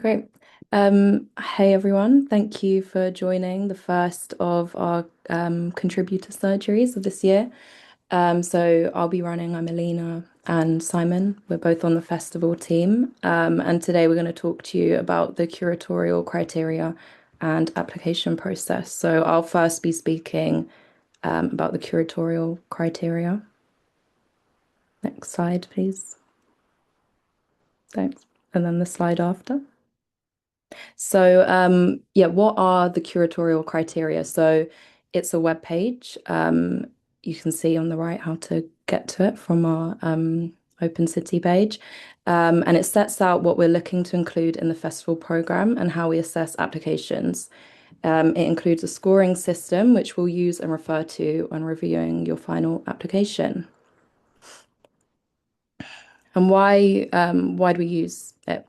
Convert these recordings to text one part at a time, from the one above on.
Great. Hey everyone, thank you for joining the first of our contributor surgeries of this year. So I'll be running, I'm Alina and Simon. We're both on the festival team. And today we're going to talk to you about the curatorial criteria and application process. So I'll first be speaking about the curatorial criteria. Next slide, please. Thanks. And then the slide after. So, yeah, what are the curatorial criteria? So, it's a web page. You can see on the right how to get to it from our Open City page. And it sets out what we're looking to include in the festival program and how we assess applications. It includes a scoring system, which we'll use and refer to when reviewing your final application. And why do we use it?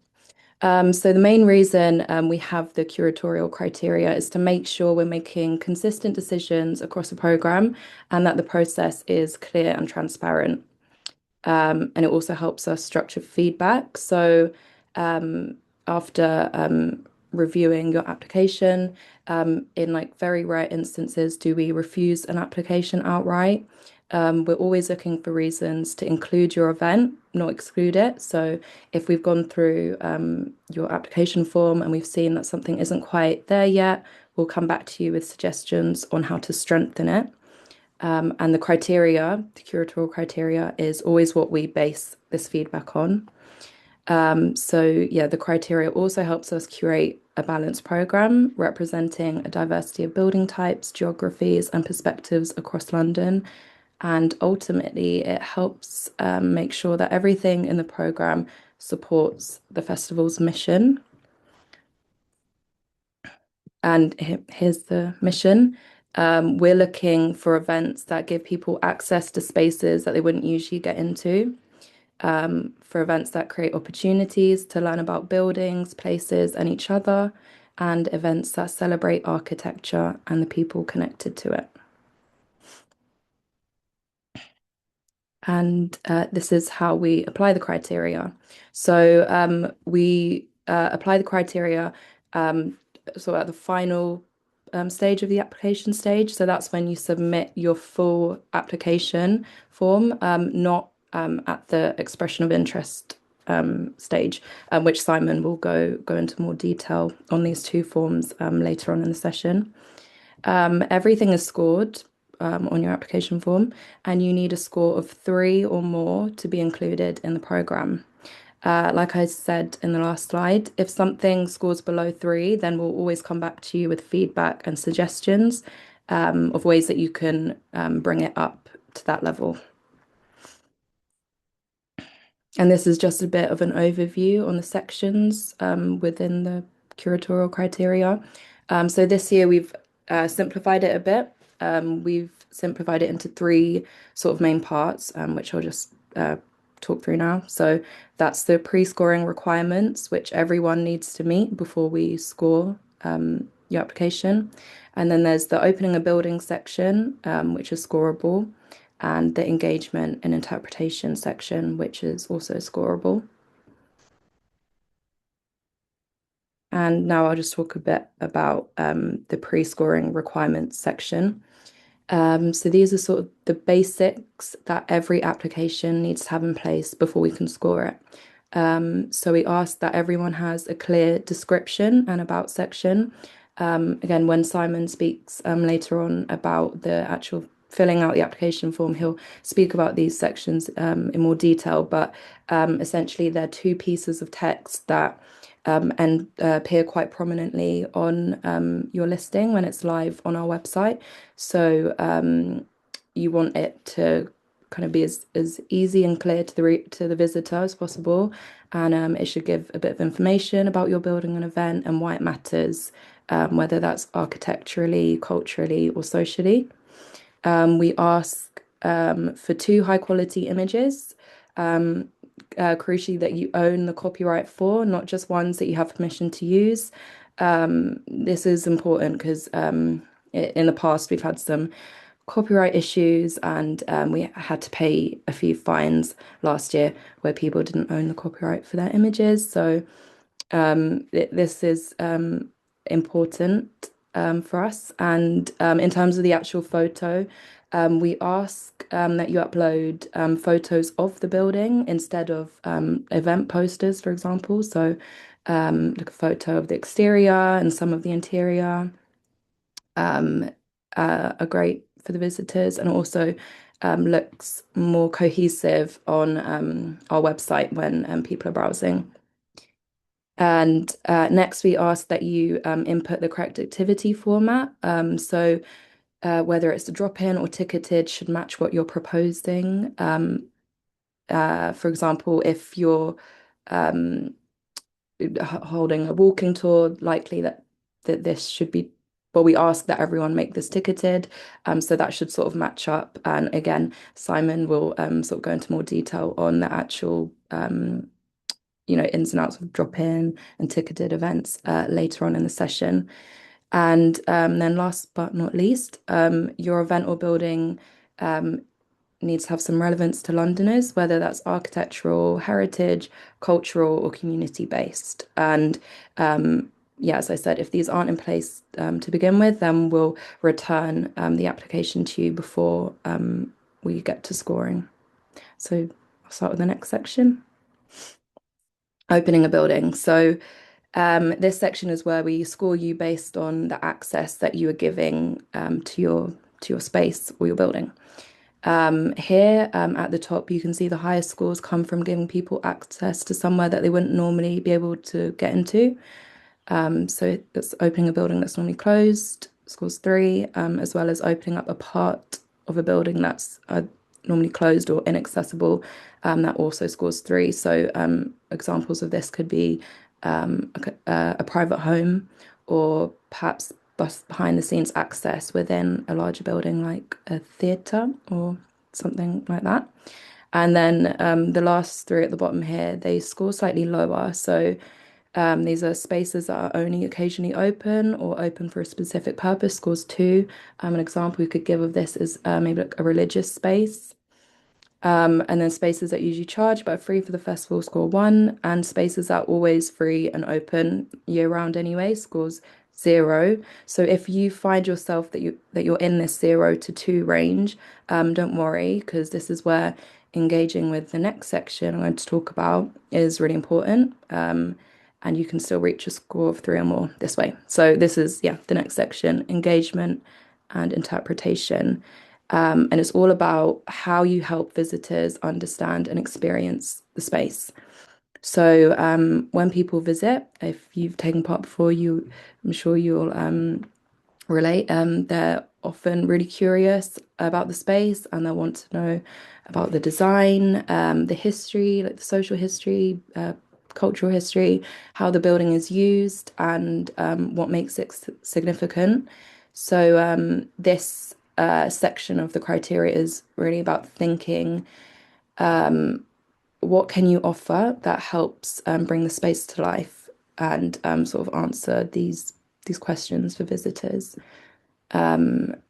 So the main reason we have the curatorial criteria is to make sure we're making consistent decisions across a program and that the process is clear and transparent. And it also helps us structure feedback. So after reviewing your application, in like very rare instances, do we refuse an application outright? We're always looking for reasons to include your event, not exclude it. So if we've gone through your application form and we've seen that something isn't quite there yet, we'll come back to you with suggestions on how to strengthen it. And the criteria, the curatorial criteria, is always what we base this feedback on. So yeah, the criteria also helps us curate a balanced program representing a diversity of building types, geographies, and perspectives across London. And ultimately, it helps make sure that everything in the program supports the festival's mission. And here's the mission. We're looking for events that give people access to spaces that they wouldn't usually get into, for events that create opportunities to learn about buildings, places, and each other, and events that celebrate architecture and the people connected to it. And this is how we apply the criteria. So we apply the criteria so at the final stage of the application stage. So that's when you submit your full application form, not at the expression of interest stage, which Simon will go into more detail on these two forms later on in the session. Everything is scored on your application form, and you need a score of 3 or more to be included in the program. Like I said in the last slide, if something scores below 3, then we'll always come back to you with feedback and suggestions of ways that you can bring it up to that level. And this is just a bit of an overview on the sections within the curatorial criteria. So this year we've simplified it a bit. We've simplified it into 3 sort of main parts, which I'll just talk through now. So that's the pre-scoring requirements, which everyone needs to meet before we score your application. And then there's the opening a building section, which is scoreable, and the engagement and interpretation section, which is also scoreable. And now I'll just talk a bit about the pre-scoring requirements section. So these are sort of the basics that every application needs to have in place before we can score it. So we ask that everyone has a clear description and about section. Again, when Simon speaks later on about the actual filling out the application form, he'll speak about these sections in more detail. But essentially, they're 2 pieces of text that and appear quite prominently on your listing when it's live on our website. So you want it to kind of be as easy and clear to the visitor as possible, and it should give a bit of information about your building and event and why it matters, whether that's architecturally, culturally, or socially. We ask for 2 high quality images, crucially that you own the copyright for, not just ones that you have permission to use. This is important because in the past we've had some copyright issues, and we had to pay a few fines last year where people didn't own the copyright for their images. So This is important for us. And in terms of the actual photo, we ask that you upload photos of the building instead of event posters, for example. So, like a photo of the exterior and some of the interior um, are great for the visitors, and also looks more cohesive on our website when people are browsing. And next, we ask that you input the correct activity format. Whether it's a drop-in or ticketed should match what you're proposing. For example, if you're um, holding a walking tour, likely that this should be, well, we ask that everyone make this ticketed. So that should sort of match up. And again, Simon will sort of go into more detail on the actual ins and outs of drop-in and ticketed events later on in the session. And then last but not least, your event or building um, needs to have some relevance to Londoners, whether that's architectural, heritage, cultural, or community-based. And yeah, as I said, if these aren't in place to begin with, then we'll return the application to you before we get to scoring. So I'll start with the next section. Opening a building. So this section is where we score you based on the access that you are giving to your space or your building. Here at the top, you can see the highest scores come from giving people access to somewhere that they wouldn't normally be able to get into. So it's opening a building that's normally closed, scores 3, as well as opening up a part of a building that's normally closed or inaccessible, that also scores 3. So examples of this could be a private home or perhaps behind the scenes access within a larger building like a theatre or something like that. And then the last 3 at the bottom here, they score slightly lower. So these are spaces that are only occasionally open or open for a specific purpose, scores 2. An example we could give of this is maybe like a religious space. And then spaces that usually charge but are free for the festival score 1, and spaces that are always free and open year round anyway scores 0. So if you find yourself that you're in this 0 to 2 range, don't worry, because this is where engaging with the next section I'm going to talk about is really important. And you can still reach a score of 3 or more this way. So this is, yeah, the next section, engagement and interpretation. And it's all about how you help visitors understand and experience the space. So when people visit, if you've taken part before, I'm sure you'll relate. They're often really curious about the space and they want to know about the design, the history, like the social history, cultural history, how the building is used, and what makes it significant. So this section of the criteria is really about thinking what can you offer that helps bring the space to life and sort of answer these questions for visitors. Yep,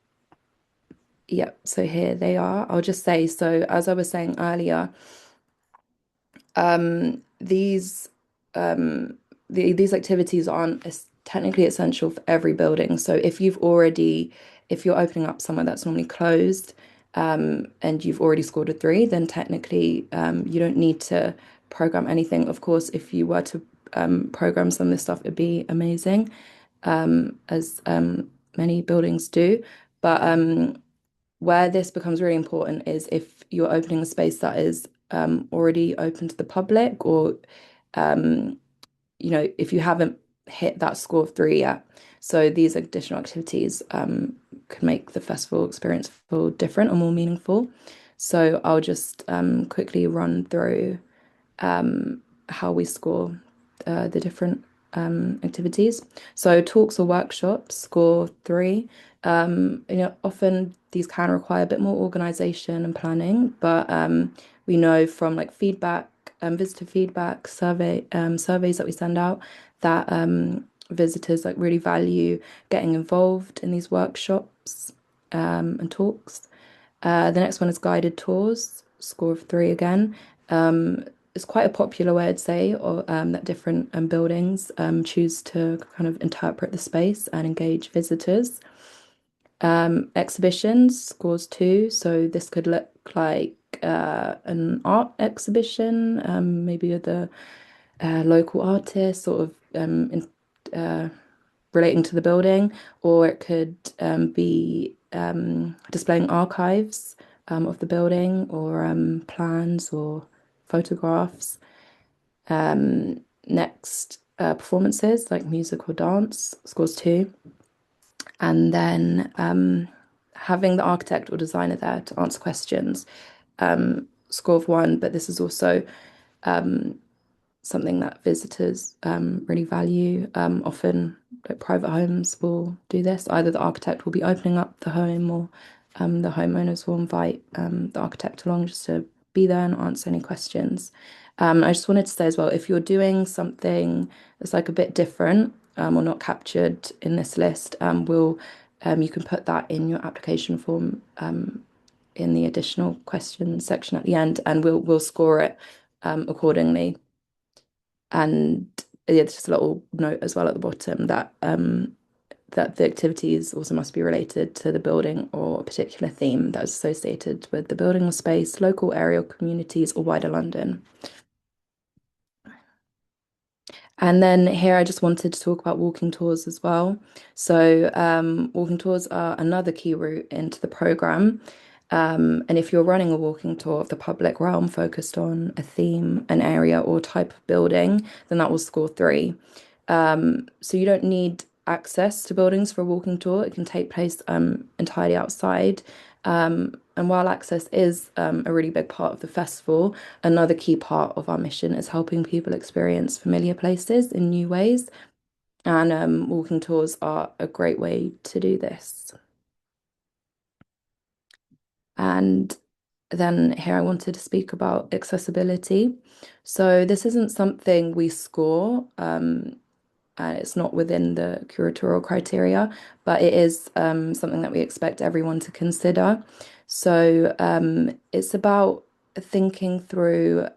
so here they are. I'll just say, so as I was saying earlier, these these activities aren't technically essential for every building. So if you're opening up somewhere that's normally closed, and you've already scored a 3, then technically you don't need to program anything. Of course, if you were to program some of this stuff, it'd be amazing, as many buildings do. But where this becomes really important is if you're opening a space that is already open to the public, or if you haven't hit that score of 3 yet. So these additional activities can make the festival experience feel different or more meaningful. So I'll just quickly run through how we score the different activities. So talks or workshops score 3. Often these can require a bit more organization and planning, but we know from like feedback, visitor feedback, surveys that we send out, that visitors like really value getting involved in these workshops and talks. The next one is guided tours, score of 3 again. it's quite a popular way, I'd say, or that different buildings choose to kind of interpret the space and engage visitors. Exhibitions scores two, so this could look like an art exhibition, maybe with a local artist, sort of relating to the building, or it could be displaying archives of the building, or plans or photographs. Next, performances like music or dance scores two. And then having the architect or designer there to answer questions, score of one. But this is also something that visitors really value. Often, like private homes will do this. Either the architect will be opening up the home, or the homeowners will invite the architect along just to be there and answer any questions. I just wanted to say as well, if you're doing something that's like a bit different or not captured in this list, you can put that in your application form in the additional questions section at the end, and we'll score it accordingly. And yeah, just a little note as well at the bottom that that the activities also must be related to the building or a particular theme that is associated with the building or space, local area, communities, or wider London. And then here I just wanted to talk about walking tours as well. So walking tours are another key route into the program. And if you're running a walking tour of the public realm focused on a theme, an area, or type of building, then that will score three. So you don't need access to buildings for a walking tour. It can take place entirely outside. And while access is a really big part of the festival, another key part of our mission is helping people experience familiar places in new ways. And walking tours are a great way to do this. And then here I wanted to speak about accessibility. So this isn't something we score, and it's not within the curatorial criteria, but it is something that we expect everyone to consider. So it's about thinking through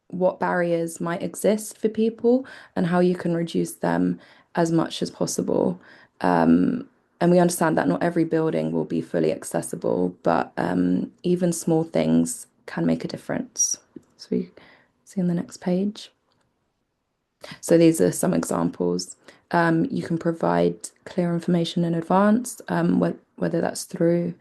what barriers might exist for people and how you can reduce them as much as possible. And we understand that not every building will be fully accessible, but even small things can make a difference. So we see on the next page. So these are some examples. You can provide clear information in advance, whether that's through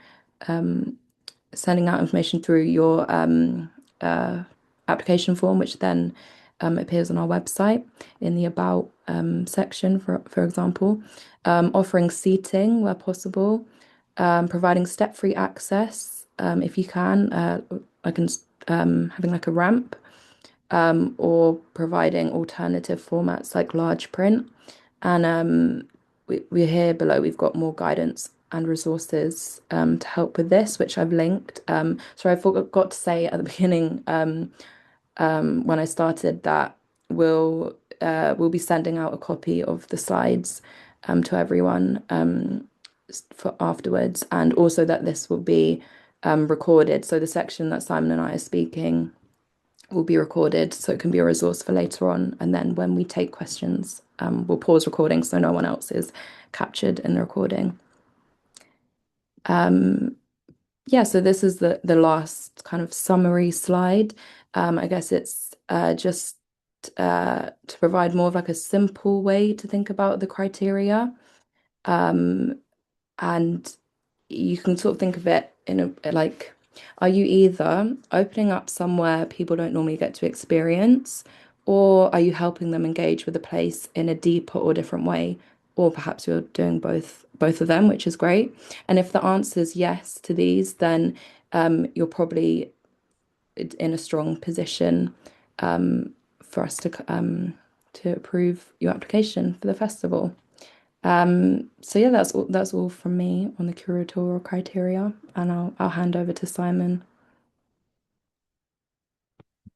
sending out information through your uh, application form, which then appears on our website in the About section, for example. Offering seating where possible, providing step-free access if you can, like having like a ramp, or providing alternative formats like large print. And we're here below, we've got more guidance and resources to help with this, which I've linked. So I forgot to say at the beginning when I started that we'll be sending out a copy of the slides to everyone for afterwards, and also that this will be recorded. So the section that Simon and I are speaking will be recorded so it can be a resource for later on. And then when we take questions, we'll pause recording so no one else is captured in the recording. Yeah, so this is the last kind of summary slide. I guess it's just to provide more of like a simple way to think about the criteria. And you can sort of think of it in a like, are you either opening up somewhere people don't normally get to experience, or are you helping them engage with the place in a deeper or different way? Or perhaps you're doing both of them, which is great. And if the answer is yes to these, then you're probably in a strong position for us to approve your application for the festival. So yeah, that's all from me on the curatorial criteria, and I'll hand over to Simon.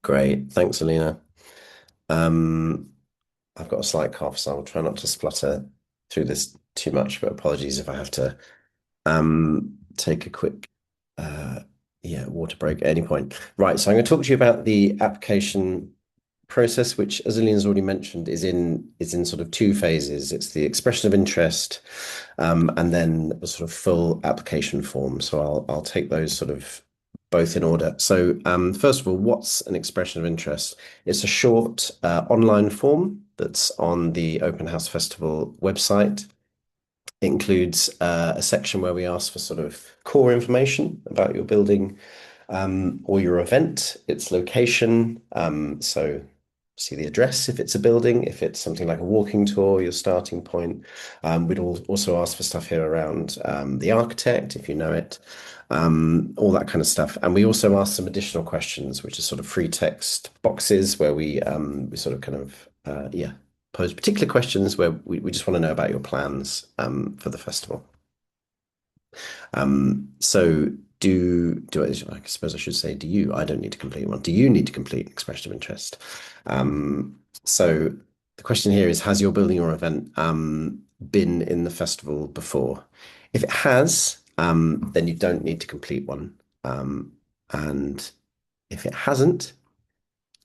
Great. Thanks, Alina. Um, I've got a slight cough, so I'll try not to splutter through this too much, but apologies if I have to take a quick Yeah, water break at any point. Right, so I'm going to talk to you about the application process, which, as Alina's already mentioned, is in sort of two phases. It's the expression of interest, and then the sort of full application form. So I'll take those sort of both in order. So first of all, what's an expression of interest? It's a short online form that's on the Open House Festival website. It includes a section where we ask for sort of core information about your building or your event, its location. So see the address if it's a building, if it's something like a walking tour, your starting point. We'd also ask for stuff here around the architect, if you know it, all that kind of stuff. And we also ask some additional questions, which are sort of free text boxes where we sort of kind of yeah, pose particular questions where we just want to know about your plans for the festival. So do I suppose I should say, do you? I don't need to complete one. Do you need to complete an expression of interest? So the question here is, has your building or event been in the festival before? If it has, then you don't need to complete one. And if it hasn't,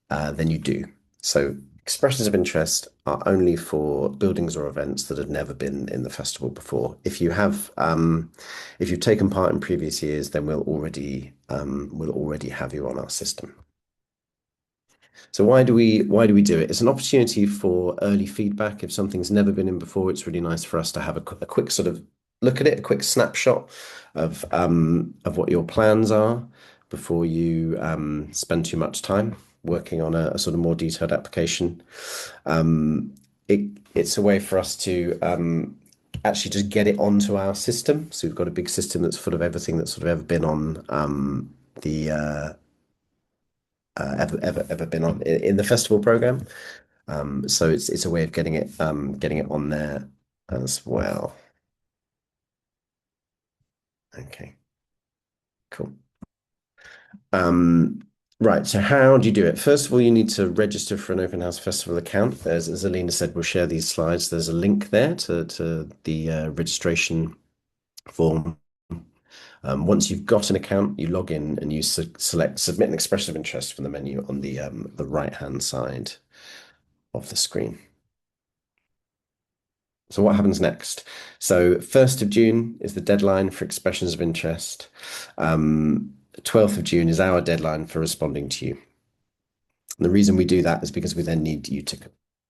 then you do. So expressions of interest are only for buildings or events that have never been in the festival before. If you've taken part in previous years, then we'll already have you on our system. So why do we do it? It's an opportunity for early feedback. If something's never been in before, it's really nice for us to have a quick sort of look at it, a quick snapshot of what your plans are before you spend too much time working on a sort of more detailed application. Um, it's a way for us to actually just get it onto our system. So we've got a big system that's full of everything that's sort of ever been on the ever been on in the festival program. So it's a way of getting it on there as well. Okay, cool. Um, right. So how do you do it? First of all, you need to register for an Open House Festival account. As Alina said, we'll share these slides. There's a link there to the registration form. Once you've got an account, you log in and you select submit an expression of interest from the menu on the right-hand side of the screen. So what happens next? So 1st of June is the deadline for expressions of interest. 12th of June is our deadline for responding to you. And the reason we do that is because we then need you to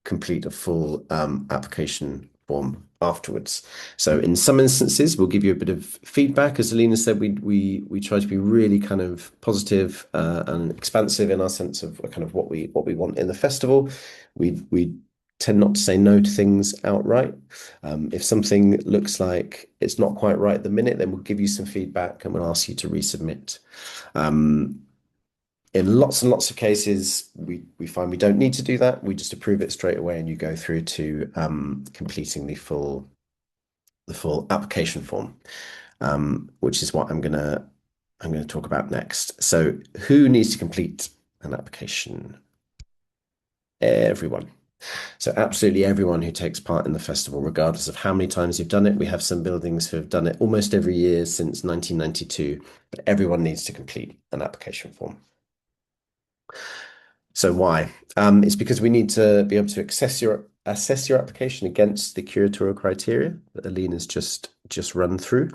complete a full application form afterwards. So in some instances, we'll give you a bit of feedback. As Alina said, we try to be really kind of positive and expansive in our sense of kind of what we want in the festival. We tend not to say no to things outright. If something looks like it's not quite right at the minute, then we'll give you some feedback and we'll ask you to resubmit. In lots and lots of cases, we find we don't need to do that. We just approve it straight away, and you go through to completing the full application form, which is what I'm gonna talk about next. So, who needs to complete an application? Everyone. So absolutely everyone who takes part in the festival, regardless of how many times you've done it. We have some buildings who have done it almost every year since 1992, but everyone needs to complete an application form. So why? It's because we need to be able to assess your application against the curatorial criteria that Alina's just run through.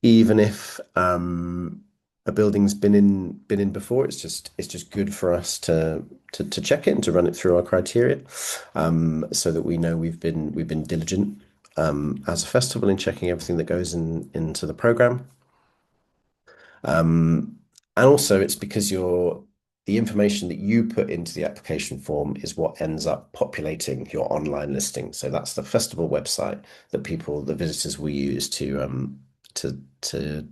Even if a building's been in before, it's just good for us to check it and to run it through our criteria, so that we know we've been diligent as a festival in checking everything that goes into the program. And also, it's because the information that you put into the application form is what ends up populating your online listing. So that's the festival website that the visitors will use to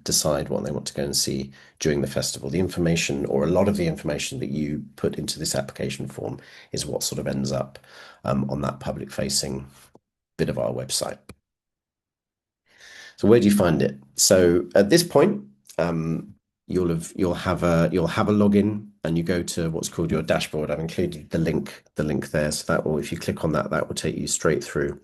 decide what they want to go and see during the festival. The information, or a lot of the information that you put into this application form, is what sort of ends up on that public-facing bit of our website. So where do you find it? So at this point, you'll have a login, and you go to what's called your dashboard. I've included the link there, so that will, if you click on that, that will take you straight through.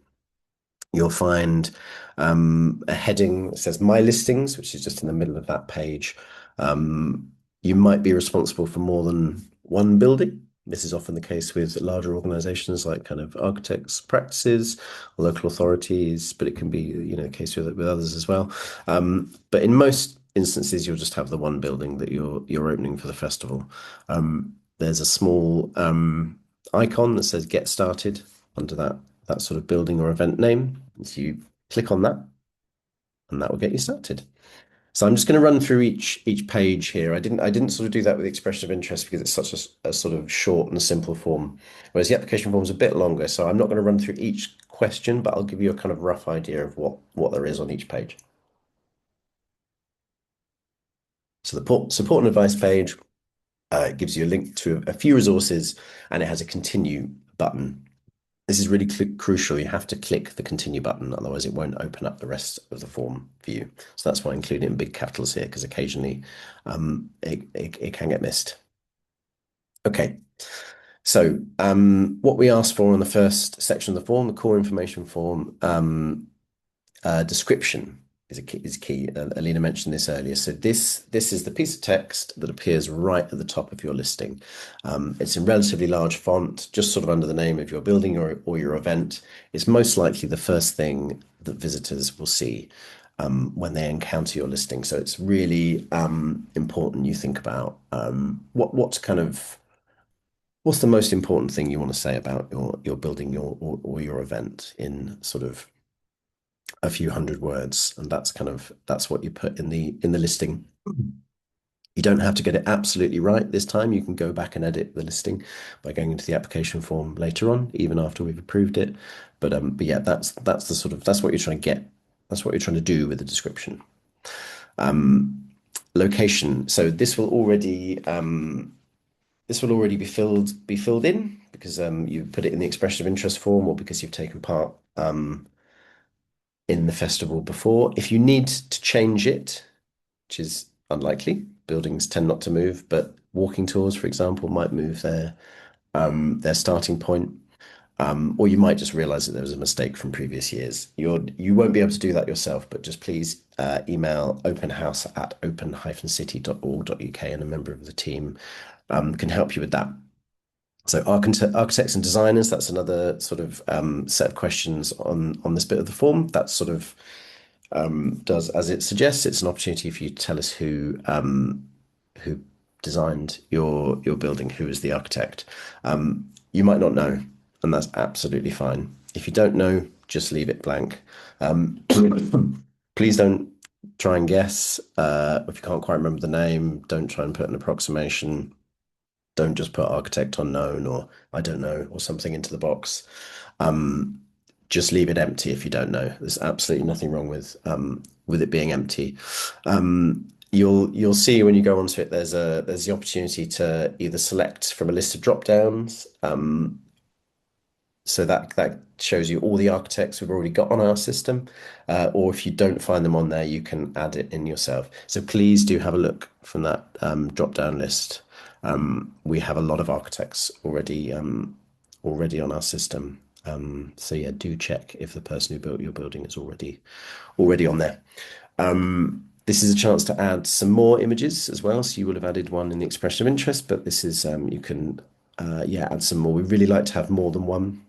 You'll find a heading that says My Listings, which is just in the middle of that page. You might be responsible for more than one building. This is often the case with larger organizations like kind of architects' practices, local authorities, but it can be, the case with others as well. But in most instances, you'll just have the one building that you're opening for the festival. There's a small icon that says "Get Started" under that sort of building or event name. So you click on that, and that will get you started. So I'm just going to run through each page here. I didn't sort of do that with the expression of interest because it's such a sort of short and simple form, whereas the application form is a bit longer. So I'm not going to run through each question, but I'll give you a kind of rough idea of what there is on each page. So the support and advice page gives you a link to a few resources, and it has a continue button. This is really crucial. You have to click the continue button, otherwise it won't open up the rest of the form for you. So that's why I include it in big capitals here, because occasionally it can get missed. Okay, so what we asked for on the first section of the form, the core information form, description is key. Alina mentioned this earlier. So this is the piece of text that appears right at the top of your listing. It's in relatively large font, just sort of under the name of your building or your event. It's most likely the first thing that visitors will see when they encounter your listing. So it's really important you think about what's the most important thing you want to say about your building or your event in sort of a few hundred words, and that's what you put in the listing. You don't have to get it absolutely right this time. You can go back and edit the listing by going into the application form later on, even after we've approved it. But yeah, that's what you're trying to get. That's what you're trying to do with the description. Location. So this will already be filled in because you put it in the expression of interest form or because you've taken part in the festival before. If you need to change it, which is unlikely, buildings tend not to move, but walking tours, for example, might move their starting point. Or you might just realize that there was a mistake from previous years. You won't be able to do that yourself, but just please email openhouse@open-city.org.uk and a member of the team can help you with that. So architects and designers, that's another sort of set of questions on this bit of the form. That sort of does as it suggests. It's an opportunity for you to tell us who designed your building, who is the architect. You might not know, and that's absolutely fine. If you don't know, just leave it blank. Please don't try and guess. If you can't quite remember the name, don't try and put an approximation. Don't just put architect unknown or I don't know or something into the box. Um, just leave it empty if you don't know. There's absolutely nothing wrong with it being empty. You'll see when you go onto it, there's the opportunity to either select from a list of drop downs. So that shows you all the architects we've already got on our system. Or if you don't find them on there, you can add it in yourself. So please do have a look from that drop down list. We have a lot of architects already on our system. So yeah, do check if the person who built your building is already on there. This is a chance to add some more images as well. So you will have added one in the expression of interest, but this is you can add some more. We really like to have more than one,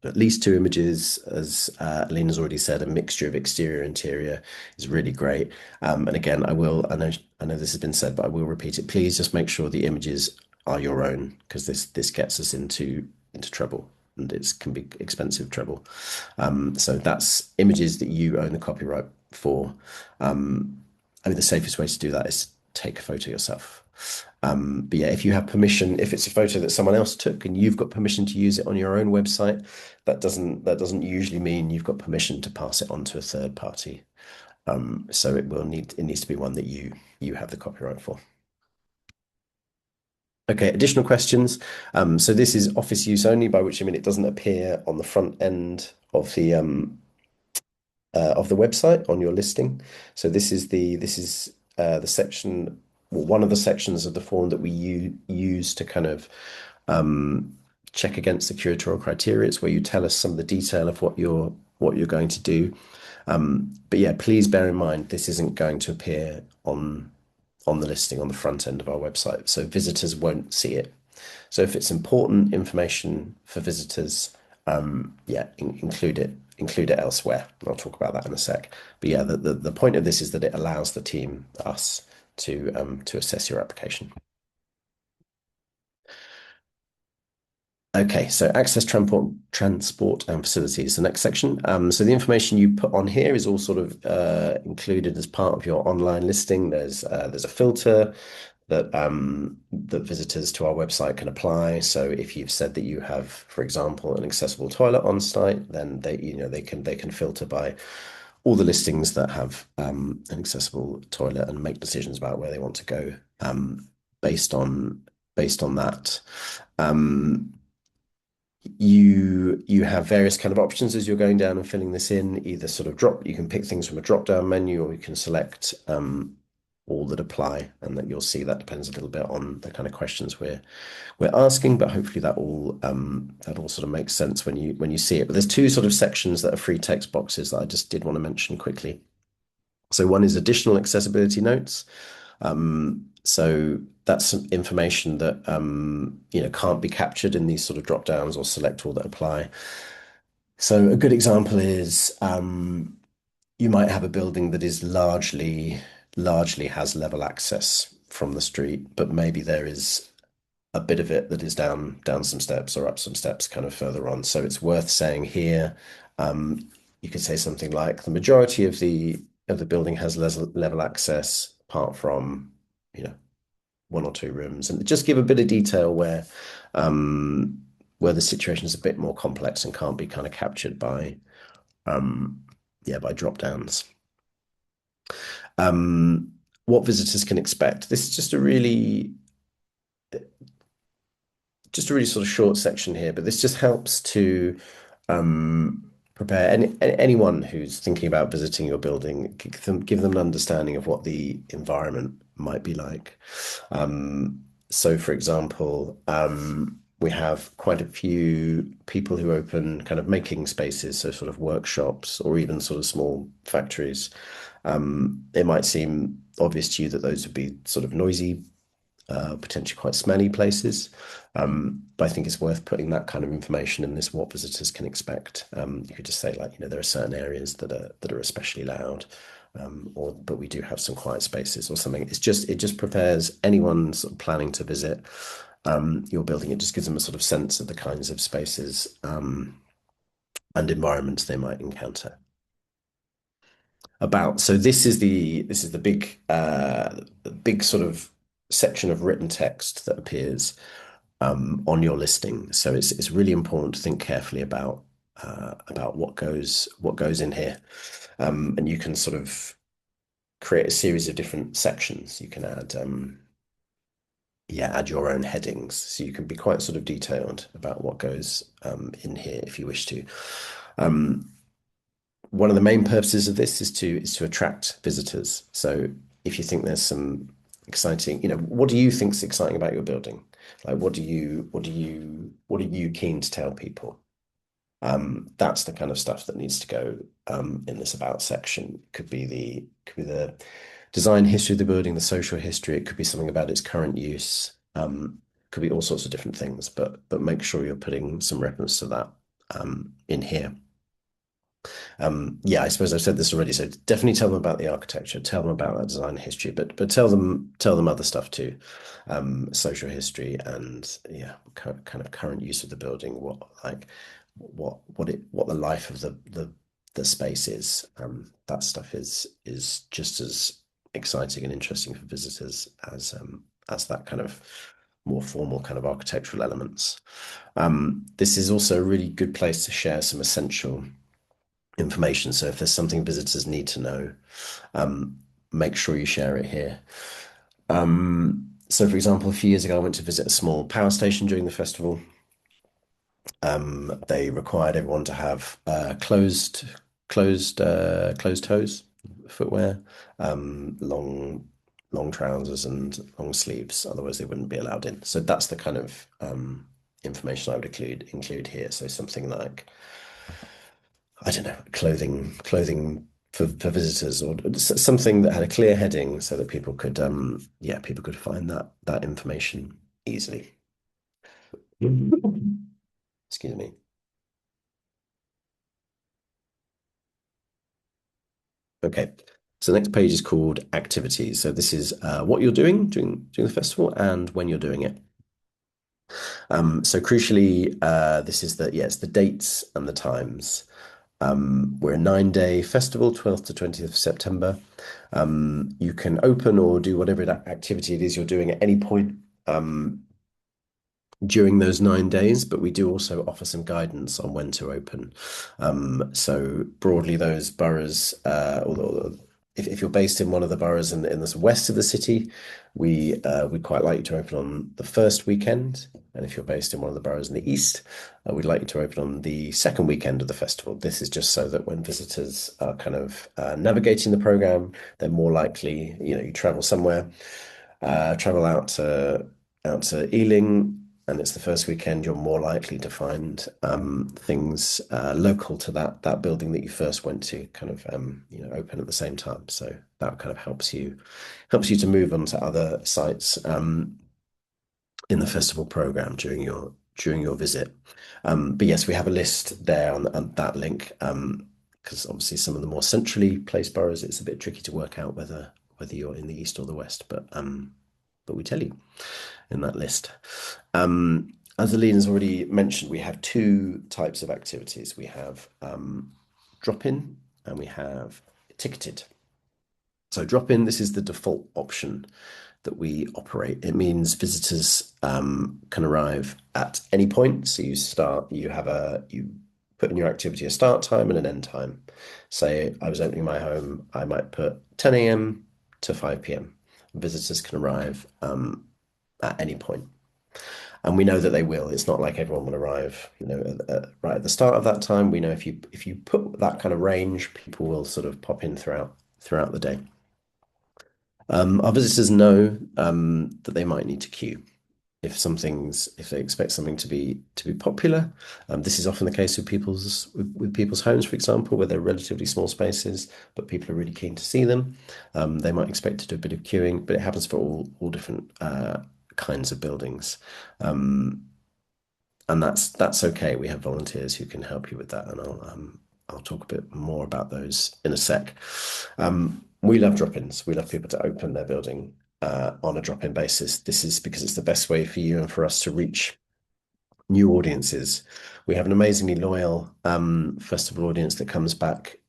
at least two images, as Alina's already said. A mixture of exterior and interior is really great. And again, I know this has been said, but I will repeat it. Please just make sure the images are your own because this gets us into trouble and it can be expensive trouble. So that's images that you own the copyright for. I mean, the safest way to do that is take a photo yourself. But yeah, if you have permission, if it's a photo that someone else took and you've got permission to use it on your own website, that doesn't usually mean you've got permission to pass it on to a third party. So it needs to be one that you have the copyright for. Okay, additional questions. So this is office use only, by which I mean it doesn't appear on the front end of the website on your listing. So this is the section, well, one of the sections of the form that we use to kind of check against the curatorial criteria. It's where you tell us some of the detail of what you're going to do. But yeah, please bear in mind this isn't going to appear on the listing on the front end of our website, so visitors won't see it. So if it's important information for visitors, yeah, include it elsewhere. I'll talk about that in a sec. But yeah, the point of this is that it allows the team, us, to assess your application. Okay, so access, transport and facilities, the next section. So the information you put on here is all sort of included as part of your online listing. There's a filter that visitors to our website can apply. So if you've said that you have, for example, an accessible toilet on site, then they can filter by all the listings that have an accessible toilet and make decisions about where they want to go based on that. Um, you have various kind of options as you're going down and filling this in. Either sort of you can pick things from a drop down menu, or you can select all that apply, and that you'll see that depends a little bit on the kind of questions we're asking, but hopefully that all sort of makes sense when you see it. But there's two sort of sections that are free text boxes that I just did want to mention quickly. So one is additional accessibility notes. So that's some information that can't be captured in these sort of drop downs or select all that apply. So a good example is you might have a building that is largely has level access from the street, but maybe there is a bit of it that is down some steps or up some steps kind of further on. So it's worth saying here, you could say something like the majority of the building has level access apart from, you know, one or two rooms, and just give a bit of detail um, where the situation is a bit more complex and can't be kind of captured by by drop downs. Um, what visitors can expect. This is just a really sort of short section here, but this just helps to prepare anyone who's thinking about visiting your building, give them an understanding of what the environment might be like. So, for example, we have quite a few people who open kind of making spaces, so sort of workshops or even sort of small factories. It might seem obvious to you that those would be sort of noisy, potentially quite smelly places. But I think it's worth putting that kind of information in this, what visitors can expect. You could just say like, there are certain areas that are especially loud, but we do have some quiet spaces or something. It just prepares anyone sort of planning to visit your building. It just gives them a sort of sense of the kinds of spaces and environments they might encounter. So this is the big sort of section of written text that appears on your listing. So it's really important to think carefully about what goes in here, and you can sort of create a series of different sections. You can add your own headings, so you can be quite sort of detailed about what goes in here if you wish to. Um, One of the main purposes of this is to attract visitors. So if you think there's some exciting, what do you think is exciting about your building? Like, what are you keen to tell people? That's the kind of stuff that needs to go in this about section. Could be the design history of the building, the social history. It could be something about its current use. Could be all sorts of different things, but make sure you're putting some reference to that in here. Yeah, I suppose I've said this already. So definitely tell them about the architecture, tell them about that design history, but tell them other stuff too, social history and yeah, kind of current use of the building, what the life of the space is. That stuff is just as exciting and interesting for visitors as that kind of more formal kind of architectural elements. This is also a really good place to share some essential information. So if there's something visitors need to know, make sure you share it here. So for example, a few years ago, I went to visit a small power station during the festival. They required everyone to have closed toes footwear, long trousers and long sleeves. Otherwise, they wouldn't be allowed in. So that's the kind of information I would include here. So something like, I don't know, clothing for visitors, or something that had a clear heading so that people could yeah, people could find that information easily. Excuse me. Okay. So the next page is called activities. So this is what you're doing during the festival and when you're doing it. So crucially, this is the, yeah, it's the dates and the times. We're a 9-day festival, 12th to 20th of September. You can open or do whatever activity it is you're doing at any point during those 9 days, but we do also offer some guidance on when to open. So broadly, those boroughs, although if you're based in one of the boroughs in the west of the city, we'd quite like you to open on the first weekend. And if you're based in one of the boroughs in the east, we'd like you to open on the second weekend of the festival. This is just so that when visitors are kind of navigating the program, they're more likely, you travel somewhere, travel out to Ealing, and it's the first weekend, you're more likely to find things local to that building that you first went to, kind of open at the same time. So that kind of helps you to move on to other sites in the festival program during your visit. But yes, we have a list there on that link, because obviously some of the more centrally placed boroughs, it's a bit tricky to work out whether you're in the east or the west, but we tell you in that list. As Alina's already mentioned, we have two types of activities. We have drop-in and we have ticketed. So drop-in, this is the default option that we operate. It means visitors can arrive at any point. So you put in your activity a start time and an end time. Say I was opening my home, I might put 10 a.m. to 5 p.m. Visitors can arrive at any point. And we know that they will. It's not like everyone will arrive, right at the start of that time. We know if you put that kind of range, people will sort of pop in throughout the day. Our visitors know that they might need to queue if they expect something to be popular. This is often the case with people's homes, for example, where they're relatively small spaces, but people are really keen to see them. They might expect to do a bit of queuing, but it happens for all different kinds of buildings. And that's okay. We have volunteers who can help you with that, and I'll talk a bit more about those in a sec. We love drop-ins. We love people to open their building on a drop-in basis. This is because it's the best way for you and for us to reach new audiences. We have an amazingly loyal festival audience that comes back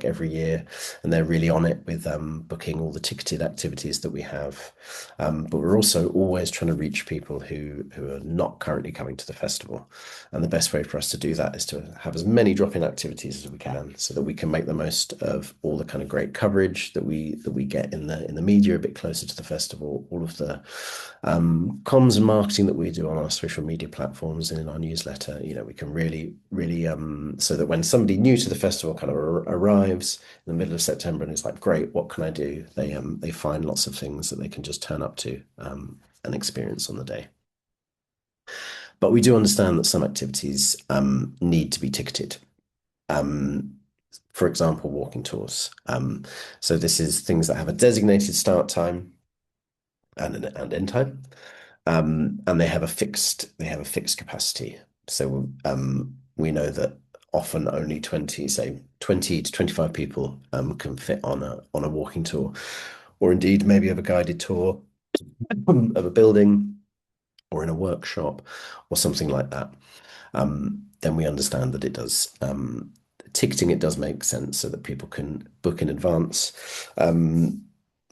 every year, and they're really on it with booking all the ticketed activities that we have. But we're also always trying to reach people who are not currently coming to the festival. And the best way for us to do that is to have as many drop-in activities as we can, so that we can make the most of all the kind of great coverage that we get in the media a bit closer to the festival, all of the comms and marketing that we do on our social media platforms and in our newsletter. We can really so that when somebody new to the festival kind of arrives in the middle of September and it's like, great, what can I do? They find lots of things that they can just turn up to and experience on the day. But we do understand that some activities need to be ticketed. Um, for example, walking tours. So this is things that have a designated start time and end time, and they have a fixed capacity. So we know that often only 20 to 25 people can fit on a walking tour, or indeed maybe of a guided tour of a building or in a workshop or something like that. Then we understand that ticketing it does make sense so that people can book in advance.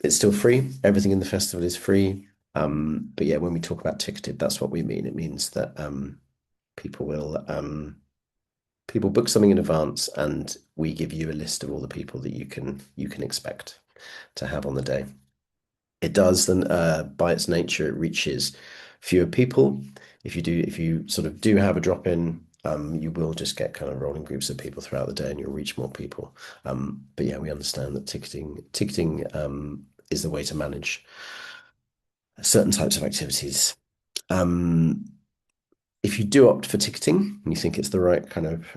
It's still free. Everything in the festival is free. But yeah, when we talk about ticketed, that's what we mean. It means that people will people book something in advance, and we give you a list of all the people that you can expect to have on the day. It does then, by its nature, it reaches fewer people. If you sort of do have a drop in, you will just get kind of rolling groups of people throughout the day, and you'll reach more people. But yeah, we understand that ticketing is the way to manage certain types of activities. Um, if you do opt for ticketing and you think it's the right kind of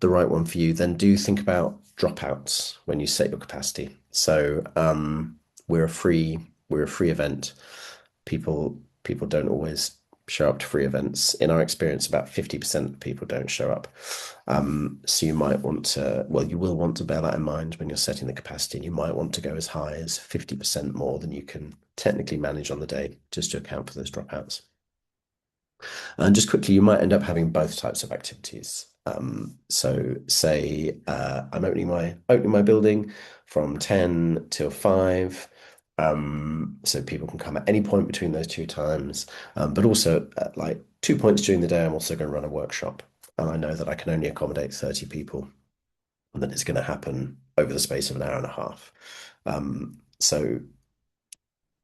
the right one for you, then do think about dropouts when you set your capacity. So we're a free we're a free event. People don't always show up to free events. In our experience, about 50% of people don't show up. So you might want to, well, you will want to bear that in mind when you're setting the capacity, and you might want to go as high as 50% more than you can technically manage on the day, just to account for those dropouts. And just quickly, you might end up having both types of activities. So say I'm opening my building from 10 till 5. So people can come at any point between those two times. But also at like 2 points during the day, I'm also going to run a workshop. And I know that I can only accommodate 30 people, and that it's going to happen over the space of an hour and a half. So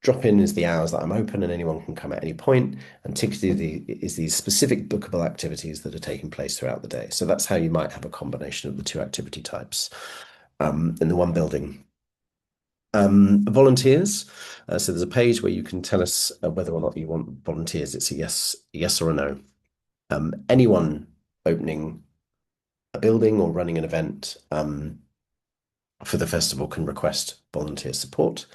drop in is the hours that I'm open, and anyone can come at any point. And ticketed is these specific bookable activities that are taking place throughout the day. So that's how you might have a combination of the two activity types in the one building. Volunteers. So there's a page where you can tell us whether or not you want volunteers. It's a yes or a no. Anyone opening a building or running an event for the festival can request volunteer support.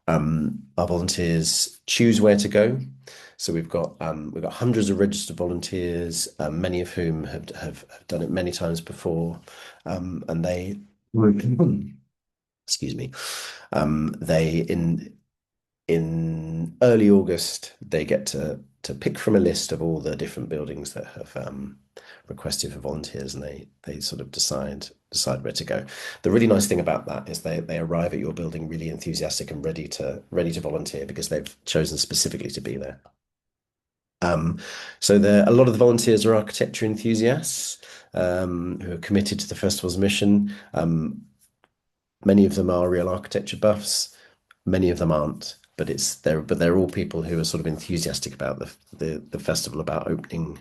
Our volunteers choose where to go. So we've got hundreds of registered volunteers, many of whom have done it many times before, and they excuse me, they in early August they get to pick from a list of all the different buildings that have requested for volunteers, and they sort of decide where to go. The really nice thing about that is they arrive at your building really enthusiastic and ready to volunteer because they've chosen specifically to be there. Um, so a lot of the volunteers are architecture enthusiasts who are committed to the festival's mission. Many of them are real architecture buffs. Many of them aren't, but they're all people who are sort of enthusiastic about the festival, about opening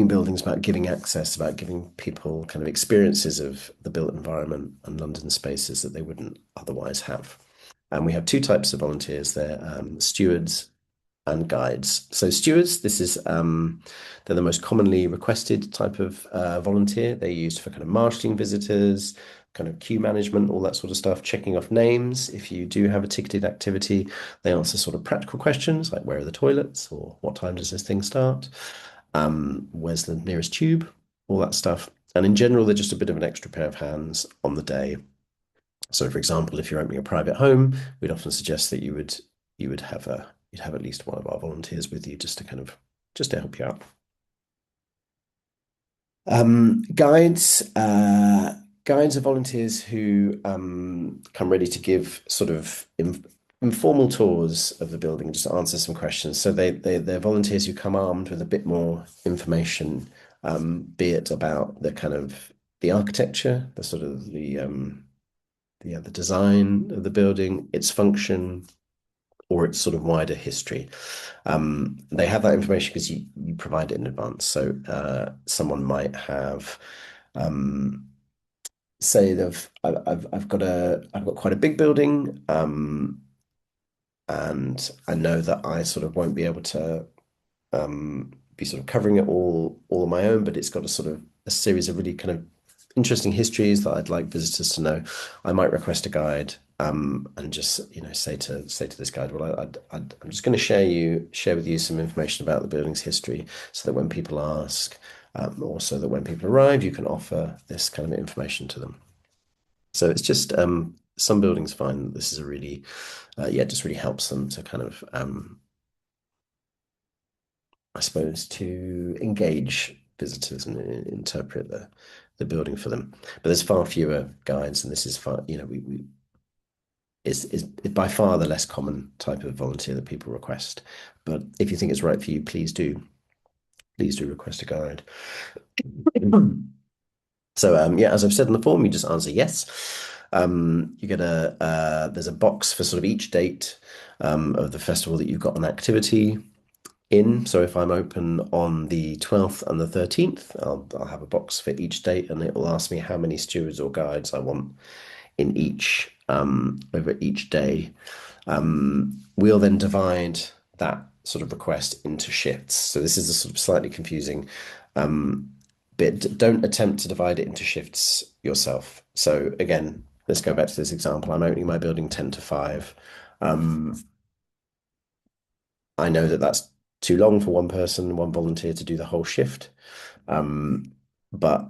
buildings, about giving access, about giving people kind of experiences of the built environment and London spaces that they wouldn't otherwise have. And we have two types of volunteers there, stewards and guides. So stewards, they're the most commonly requested type of volunteer. They're used for kind of marshalling visitors, kind of queue management, all that sort of stuff, checking off names. If you do have a ticketed activity, they answer sort of practical questions like where are the toilets or what time does this thing start? Where's the nearest tube? All that stuff. And in general, they're just a bit of an extra pair of hands on the day. So, for example, if you're opening a private home, we'd often suggest that you'd have at least one of our volunteers with you just to help you out. Guides, guides are volunteers who come ready to give sort of informal tours of the building, just answer some questions. So they're volunteers who come armed with a bit more information, be it about the kind of the architecture, the sort of the design of the building, its function, or its sort of wider history. They have that information because you provide it in advance. So someone might have say I've got quite a big building, and I know that I sort of won't be able to be sort of covering it all on my own, but it's got a sort of a series of really kind of interesting histories that I'd like visitors to know. I might request a guide, and just say to this guide, well, I'm just going to share with you some information about the building's history, so that when people ask, or so that when people arrive, you can offer this kind of information to them. So it's just some buildings find that this is a really, yeah, it just really helps them to kind of I suppose, to engage visitors and interpret the building for them. But there's far fewer guides, and this is far, we is by far the less common type of volunteer that people request. But if you think it's right for you, please do request a guide. So yeah, as I've said in the form, you just answer yes. You get there's a box for sort of each date of the festival that you've got an activity in. So if I'm open on the 12th and the 13th, I'll have a box for each date, and it will ask me how many stewards or guides I want in each over each day. We'll then divide that sort of request into shifts. So this is a sort of slightly confusing. but don't attempt to divide it into shifts yourself. So again, let's go back to this example. I'm opening my building 10 to 5. Um, I know that that's too long for one person, one volunteer to do the whole shift. Um, but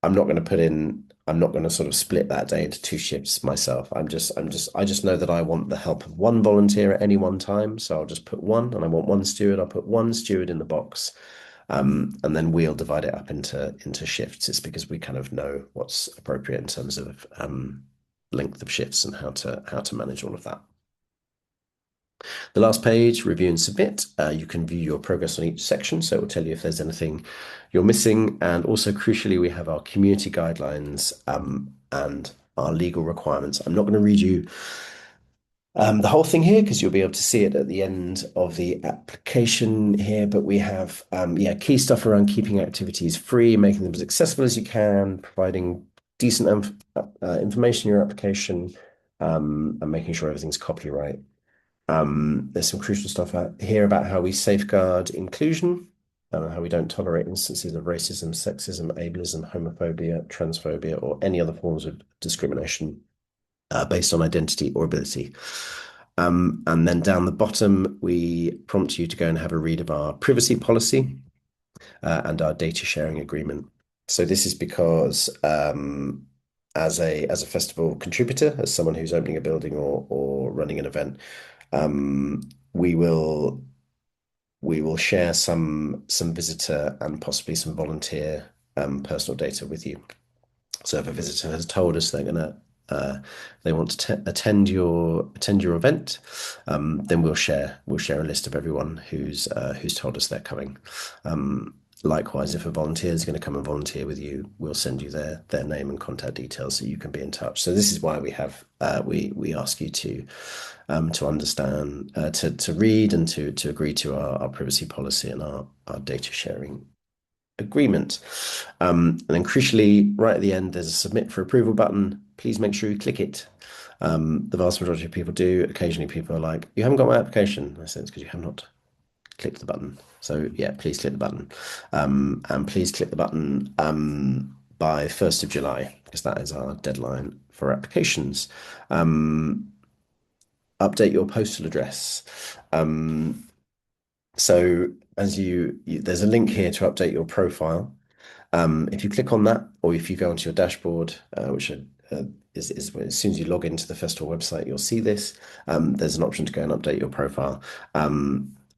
I'm not going to sort of split that day into two shifts myself. I just know that I want the help of one volunteer at any one time. So I'll just put one, and I want one steward. I'll put one steward in the box. And then we'll divide it up into shifts. It's because we kind of know what's appropriate in terms of length of shifts and how to manage all of that. The last page, review and submit. You can view your progress on each section, so it will tell you if there's anything you're missing. And also, crucially, we have our community guidelines and our legal requirements. I'm not going to read you the whole thing here because you'll be able to see it at the end of the application here. But we have, yeah, key stuff around keeping activities free, making them as accessible as you can, providing decent information in your application, and making sure everything's copyright. There's some crucial stuff out here about how we safeguard inclusion, how we don't tolerate instances of racism, sexism, ableism, homophobia, transphobia, or any other forms of discrimination based on identity or ability. And then down the bottom, we prompt you to go and have a read of our privacy policy and our data sharing agreement. So this is because as a festival contributor, as someone who's opening a building or running an event, um, we will we will share some visitor and possibly some volunteer personal data with you. So if a visitor has told us they want to attend your event, then we'll share a list of everyone who's told us they're coming. Likewise, if a volunteer is going to come and volunteer with you, we'll send you their name and contact details so you can be in touch. So this is why we ask you to understand, to read and to agree to our privacy policy and our data sharing agreement. And then crucially, right at the end, there's a submit for approval button. Please make sure you click it. The vast majority of people do. Occasionally, people are like, "You haven't got my application." I said, "It's because you have not clicked the button." So yeah, please click the button, and please click the button by 1st of July because that is our deadline for applications. Update your postal address. So as there's a link here to update your profile. If you click on that, or if you go onto your dashboard, which is as soon as you log into the festival website, you'll see this. There's an option to go and update your profile.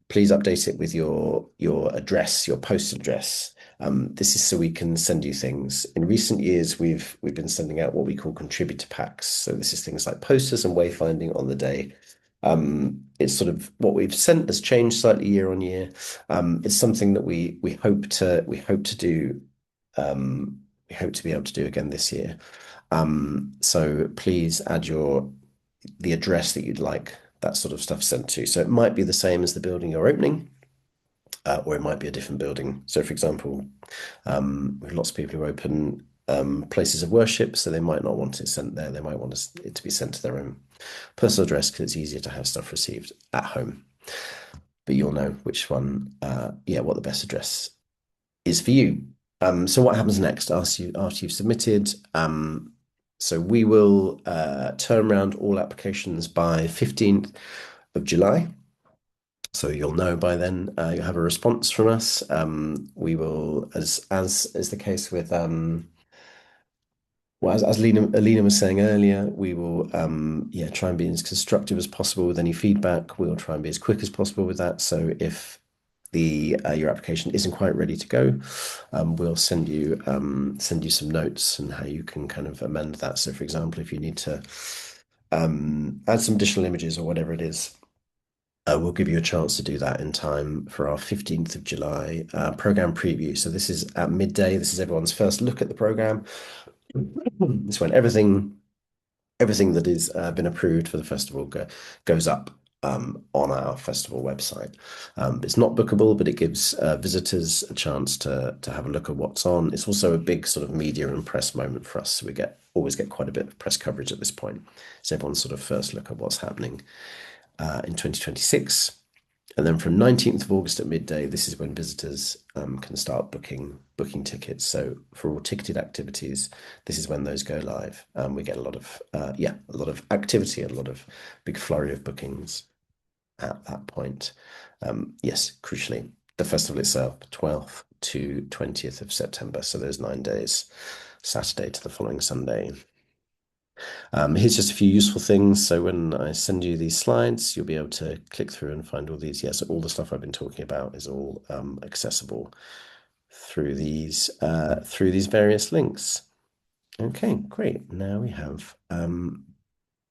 Please update it with your address, your postal address. This is so we can send you things. In recent years, we've been sending out what we call contributor packs. So this is things like posters and wayfinding on the day. It's sort of what we've sent has changed slightly year on year. It's something that we hope to do we hope to be able to do again this year. So please add the address that you'd like that sort of stuff sent to. So it might be the same as the building you're opening, or it might be a different building. So for example, we have lots of people who open places of worship, so they might not want it sent there. They might want it to be sent to their own personal address because it's easier to have stuff received at home. But you'll know which one, what the best address is for you. So what happens next after you've submitted? So we will turn around all applications by 15th of July. So you'll know by then you'll have a response from us. We will, as is the case with well, as Alina was saying earlier, we will try and be as constructive as possible with any feedback. We'll try and be as quick as possible with that. So if your application isn't quite ready to go, we'll send you some notes and how you can kind of amend that. So, for example, if you need to add some additional images or whatever it is, we'll give you a chance to do that in time for our 15th of July program preview. So this is at midday. This is everyone's first look at the program. It's when everything that is been approved for the festival goes up on our festival website. It's not bookable, but it gives visitors a chance to have a look at what's on. It's also a big sort of media and press moment for us. So we always get quite a bit of press coverage at this point. It's everyone's sort of first look at what's happening in 2026. And then from 19th of August at midday, this is when visitors can start booking tickets. So for all ticketed activities, this is when those go live. We get a lot of a lot of activity, a lot of big flurry of bookings at that point. Yes, crucially, the festival itself, 12th to 20th of September. So there's 9 days, Saturday to the following Sunday. Here's just a few useful things. So when I send you these slides, you'll be able to click through and find all these. Yes, all the stuff I've been talking about is all accessible through these various links. Okay, great. Now we have